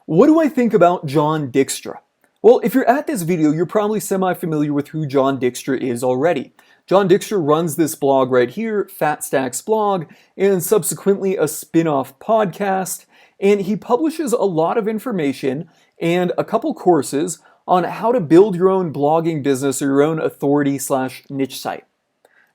What do I think about John Dykstra? Well, if you're at this video, you're probably semi-familiar with who John Dykstra is already. John Dykstra runs this blog right here, Fat Stacks blog, and subsequently a spin-off podcast, and he publishes a lot of information and a couple courses on how to build your own blogging business or your own authority/niche site,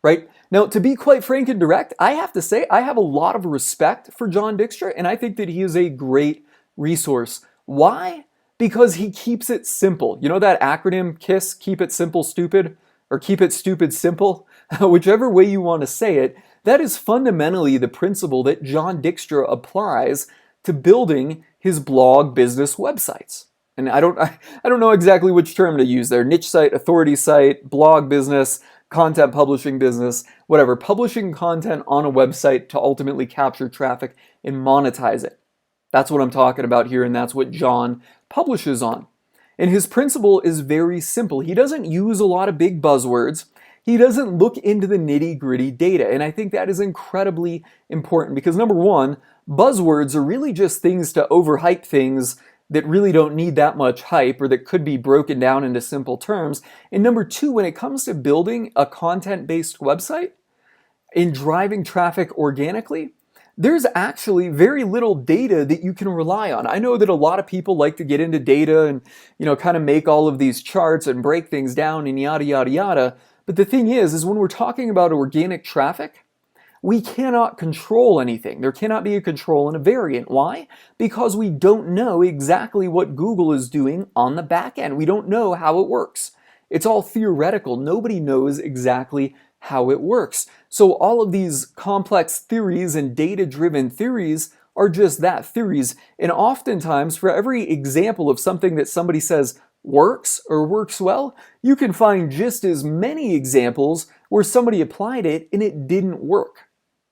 right? Now, to be quite frank and direct, I have to say I have a lot of respect for John Dykstra, and I think that he is a great resource. Why? Because he keeps it simple. You know that acronym KISS, keep it simple stupid, or keep it stupid simple? Whichever way you want to say it, that is fundamentally the principle that John Dykstra applies to building his blog business websites. And I don't know exactly which term to use there. Niche site, authority site, blog business, content publishing business, whatever. Publishing content on a website to ultimately capture traffic and monetize it. That's what I'm talking about here, and that's what John publishes on. And his principle is very simple. He doesn't use a lot of big buzzwords. He doesn't look into the nitty-gritty data, and I think that is incredibly important because number one, buzzwords are really just things to overhype things that really don't need that much hype or that could be broken down into simple terms. And number two, when it comes to building a content-based website and driving traffic organically, there's actually very little data that you can rely on. I know that a lot of people like to get into data and, kind of make all of these charts and break things down and yada, yada, yada. But the thing is when we're talking about organic traffic, we cannot control anything. There cannot be a control and a variant. Why? Because we don't know exactly what Google is doing on the back end. We don't know how it works. It's all theoretical. Nobody knows exactly how it works. So all of these complex theories and data-driven theories are just that, theories. And oftentimes, for every example of something that somebody says works or works well, you can find just as many examples where somebody applied it and it didn't work,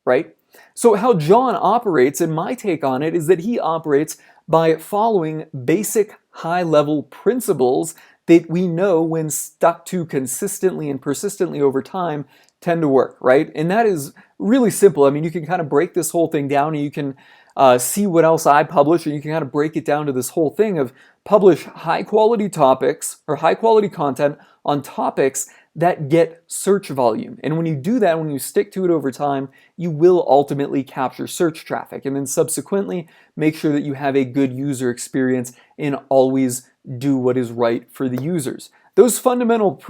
right? So how John operates, and my take on it, is that he operates by following basic high-level principles that we know, when stuck to consistently and persistently over time, tend to work, right? And that is really simple. I mean, you can kind of break this whole thing down and you can see what else I publish, and you can kind of break it down to this whole thing of publish high-quality topics or high-quality content on topics that get search volume. And when you do that, when you stick to it over time, you will ultimately capture search traffic, and then subsequently make sure that you have a good user experience and always do what is right for the users. Those fundamental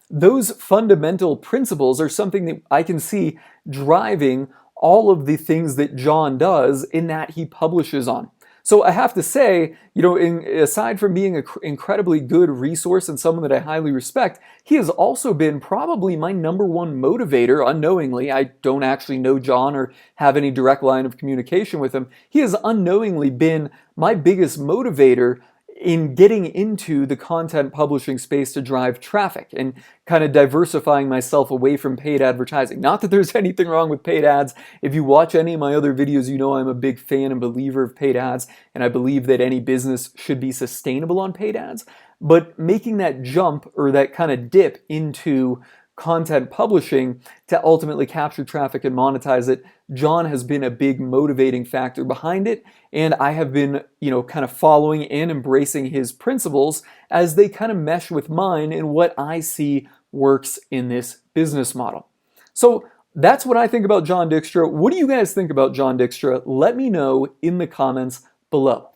those fundamental principles are something that I can see driving all of the things that John does in that he publishes on. So I have to say, aside from being an incredibly good resource and someone that I highly respect, he has also been probably my number one motivator unknowingly. I don't actually know John or have any direct line of communication with him. He has unknowingly been my biggest motivator in getting into the content publishing space to drive traffic and kind of diversifying myself away from paid advertising. Not that there's anything wrong with paid ads. If you watch any of my other videos, you know I'm a big fan and believer of paid ads, and I believe that any business should be sustainable on paid ads. But making that jump or that kind of dip into content publishing to ultimately capture traffic and monetize it, John has been a big motivating factor behind it, and I have been, kind of following and embracing his principles as they kind of mesh with mine and what I see works in this business model. So that's what I think about John Dykstra. What do you guys think about John Dykstra? Let me know in the comments below.